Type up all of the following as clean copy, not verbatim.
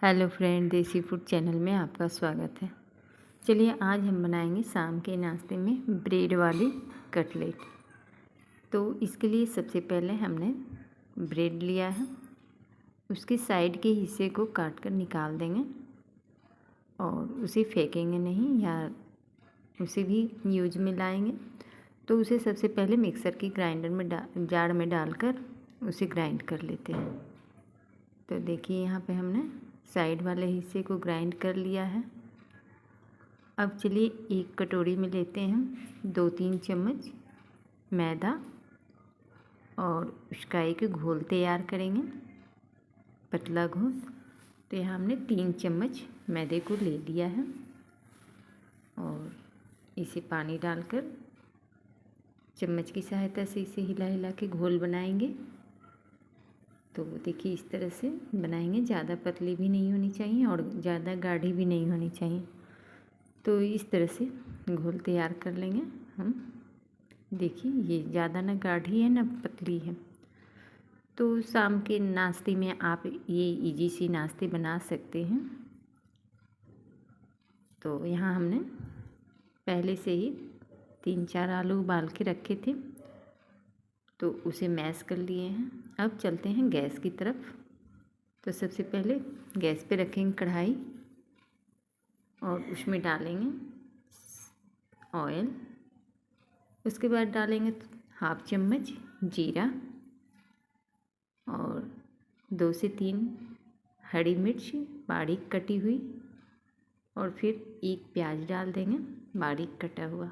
Hello friend, देसी food channel में आपका स्वागत है। चलिए आज हम बनाएंगे शाम के नाश्ते में ब्रेड वाली कटलेट। तो इसके लिए सबसे पहले हमने ब्रेड लिया है, उसके साइड के हिस्से को काट कर निकाल देंगे और उसे फेंकेंगे नहीं या उसे भी यूज में लाएंगे। तो उसे सबसे पहले मिक्सर की ग्राइंडर में जार में डालकर उसे ग्राइंड कर लेते हैं। तो देखिए यहाँ पे हमने साइड वाले हिस्से को ग्राइंड कर लिया है। अब चलिए एक कटोरी में लेते हैं 2-3 चम्मच मैदा और उसका एक घोल तैयार करेंगे, पतला घोल। तो यहाँ हमने 3 चम्मच मैदे को ले लिया है और इसे पानी डालकर चम्मच की सहायता से इसे हिला हिला के घोल बनाएंगे। तो देखिए इस तरह से बनाएंगे, ज़्यादा पतली भी नहीं होनी चाहिए और ज़्यादा गाढ़ी भी नहीं होनी चाहिए। तो इस तरह से घोल तैयार कर लेंगे हम। देखिए ये ज़्यादा ना गाढ़ी है ना पतली है। तो शाम के नाश्ते में आप ये इजी सी नाश्ते बना सकते हैं। तो यहाँ हमने पहले से ही 3-4 आलू उबाल के रखे थे, तो उसे मैश कर लिए हैं। अब चलते हैं गैस की तरफ। तो सबसे पहले गैस पे रखेंगे कढ़ाई और उसमें डालेंगे ऑयल। उसके बाद डालेंगे 1/2 चम्मच जीरा और 2 से 3 हरी मिर्च बारीक कटी हुई और फिर एक प्याज डाल देंगे बारीक कटा हुआ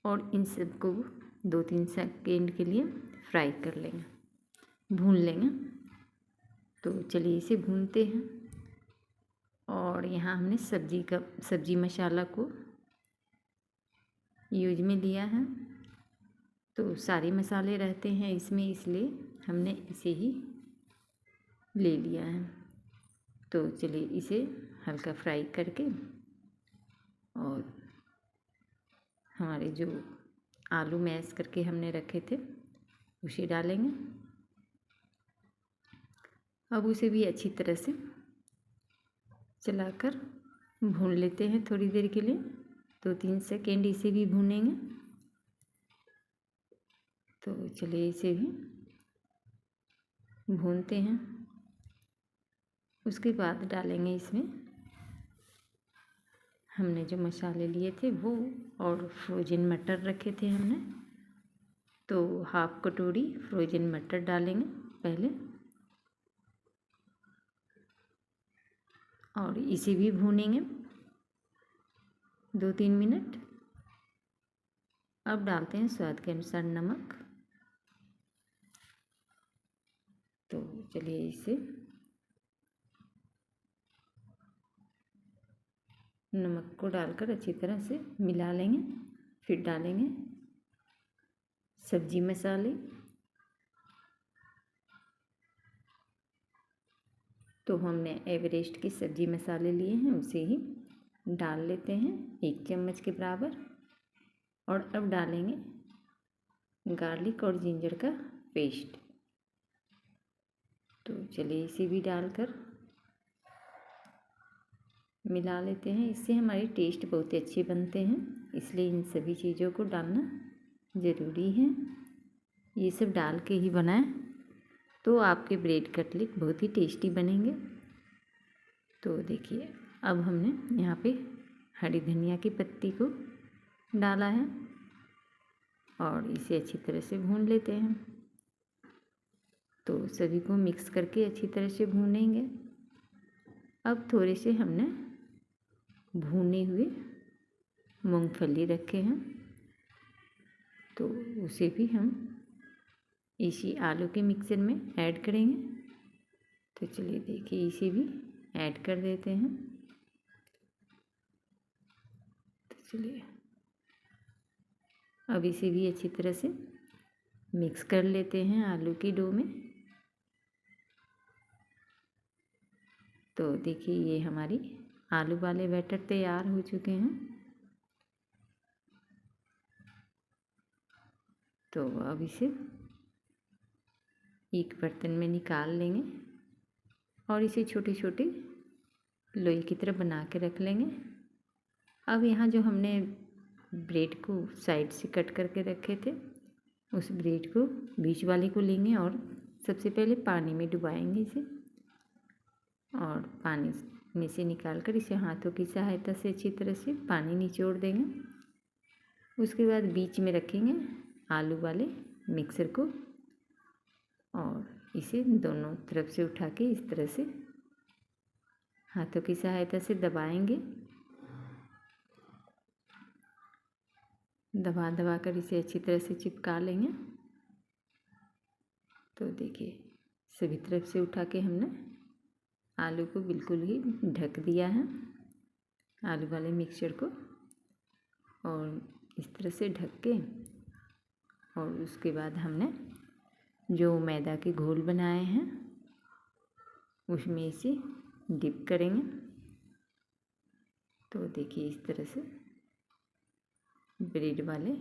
और इन सबको 2-3 सेकेंड के लिए फ्राई कर लेंगे, भून लेंगे। तो चलिए इसे भूनते हैं। और यहाँ हमने सब्जी मसाला को यूज में लिया है। तो सारे मसाले रहते हैं इसमें, इसलिए हमने इसे ही ले लिया है। तो चलिए इसे हल्का फ्राई करके और हमारे जो आलू मैश करके हमने रखे थे उसे डालेंगे। अब उसे भी अच्छी तरह से चलाकर भून लेते हैं थोड़ी देर के लिए। 2-3 सेकेंड इसे भी भूनेंगे। तो चलिए इसे भी भूनते हैं। उसके बाद डालेंगे इसमें हमने जो मसाले लिए थे वो, और फ्रोजन मटर रखे थे हमने, तो 1/2 कटोरी फ्रोजन मटर डालेंगे पहले और इसे भी भूनेंगे 2-3 मिनट। अब डालते हैं स्वाद के अनुसार नमक। तो चलिए इसे नमक को डालकर अच्छी तरह से मिला लेंगे। फिर डालेंगे सब्जी मसाले। तो हमने एवरेस्ट के सब्जी मसाले लिए हैं, उसे ही डाल लेते हैं 1 चम्मच के बराबर। और अब डालेंगे गार्लिक और जिंजर का पेस्ट। तो चलिए इसे भी डालकर मिला लेते हैं। इससे हमारे टेस्ट बहुत अच्छे बनते हैं, इसलिए इन सभी चीज़ों को डालना ज़रूरी है। ये सब डाल के ही बनाएं तो आपके ब्रेड कटलेट बहुत ही टेस्टी बनेंगे। तो देखिए अब हमने यहाँ पे हरी धनिया की पत्ती को डाला है और इसे अच्छी तरह से भून लेते हैं। तो सभी को मिक्स करके अच्छी तरह से भूनेंगे। अब थोड़े से हमने भुने हुए मूंगफली रखे हैं, तो उसे भी हम इसी आलू के मिक्सर में ऐड करेंगे। तो चलिए देखिए इसे भी ऐड कर देते हैं। तो चलिए अब इसे भी अच्छी तरह से मिक्स कर लेते हैं आलू की डो में। तो देखिए ये हमारी आलू वाले बैटर तैयार हो चुके हैं। तो अब इसे एक बर्तन में निकाल लेंगे और इसे छोटे छोटे लोई की तरह बना के रख लेंगे। अब यहाँ जो हमने ब्रेड को साइड से कट करके रखे थे, उस ब्रेड को बीच वाले को लेंगे और सबसे पहले पानी में डुबाएंगे इसे, और पानी में से निकाल कर इसे हाथों की सहायता से अच्छी तरह से पानी निचोड़ देंगे। उसके बाद बीच में रखेंगे आलू वाले मिक्सर को और इसे दोनों तरफ से उठा के इस तरह से हाथों की सहायता से दबाएंगे। दबा दबा कर इसे अच्छी तरह से चिपका लेंगे। तो देखिए सभी तरफ से उठा के हमने आलू को बिल्कुल ही ढक दिया है, आलू वाले मिक्सचर को, और इस तरह से ढक के, और उसके बाद हमने जो मैदा के घोल बनाए हैं उसमें इसे डिप करेंगे। तो देखिए इस तरह से ब्रेड वाले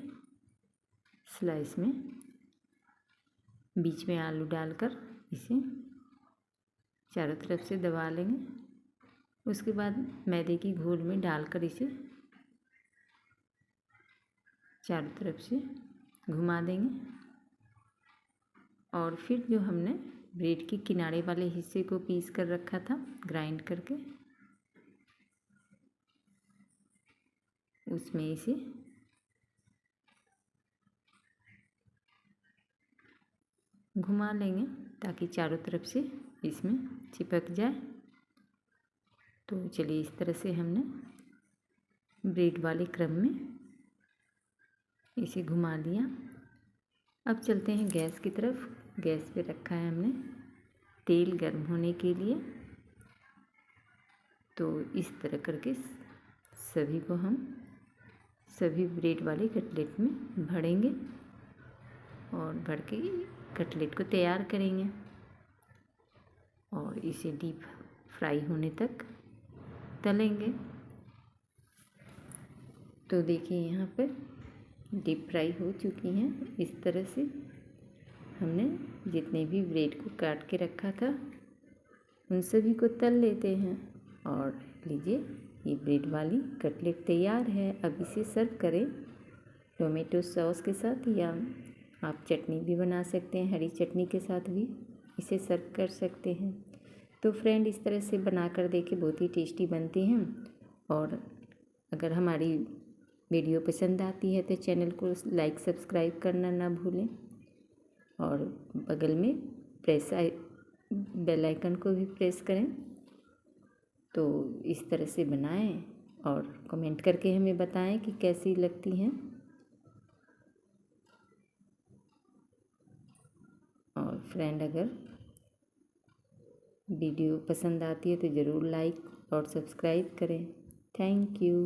स्लाइस में बीच में आलू डालकर इसे चारों तरफ से दबा लेंगे। उसके बाद मैदे की घोल में डालकर इसे चारों तरफ से घुमा देंगे। और फिर जो हमने ब्रेड के किनारे वाले हिस्से को पीस कर रखा था ग्राइंड करके, उसमें इसे घुमा लेंगे ताकि चारों तरफ से इसमें चिपक जाए। तो चलिए इस तरह से हमने ब्रेड वाले क्रम में इसे घुमा लिया। अब चलते हैं गैस की तरफ। गैस पे रखा है हमने तेल गर्म होने के लिए। तो इस तरह करके सभी को हम सभी ब्रेड वाले कटलेट में भरेंगे और भर के कटलेट को तैयार करेंगे और इसे डीप फ्राई होने तक तलेंगे। तो देखिए यहाँ पर डीप फ्राई हो चुकी हैं। इस तरह से हमने जितने भी ब्रेड को काट के रखा था उन सभी को तल लेते हैं। और लीजिए ये ब्रेड वाली कटलेट तैयार है। अब इसे सर्व करें टोमेटो सॉस के साथ, या आप चटनी भी बना सकते हैं, हरी चटनी के साथ भी इसे सर्व कर सकते हैं। तो फ्रेंड इस तरह से बनाकर देखिए, बहुत ही टेस्टी बनती हैं। और अगर हमारी वीडियो पसंद आती है तो चैनल को लाइक सब्सक्राइब करना ना भूलें, और बगल में बेल आइकन को भी प्रेस करें। तो इस तरह से बनाएं और कमेंट करके हमें बताएं कि कैसी लगती हैं। और फ्रेंड अगर वीडियो पसंद आती है तो ज़रूर लाइक और सब्सक्राइब करें। Thank you.